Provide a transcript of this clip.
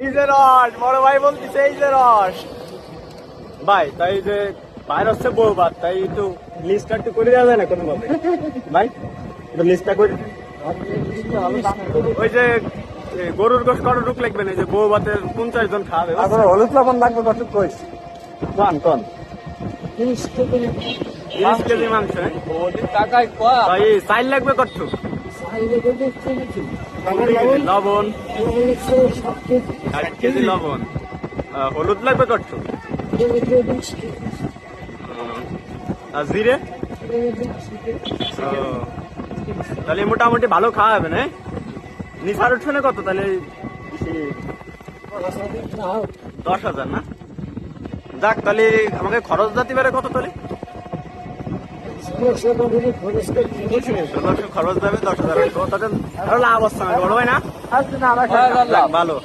এই যে রস, বড় ভাই বলতেছে এই যে রস ভাই, তাই যে বাইর হচ্ছে বউ ভাত, তাই একটু লিস্টটা একটু করে দেওয়া যায় না কোনো ভাবে ভাই? একটু লিস্টটা করে, ওই যে গরুর গোশ কত টুক লাগবে না, যে বউ ভাতের 50 জন খাবে, হলুদ লবণ লাগবে কত কইস কোন 30 কেজি মাংস, টাকায় কয়া তাই চাইল লাগবে কত? লবণ 60 কেজি লবণ, হলুদ লাগবে কত? আর জিরে, তাহলে মোটামুটি ভালো খাওয়া হবে না? নিসার উঠছে কত তাহলে? 10,000 না? যাক, তাহলে আমাকে খরচ দিতে পারে কত তাহলে? খরচ দেবে 10,000, তাদের লাভ হচ্ছে না বড় হয় না? ভালো।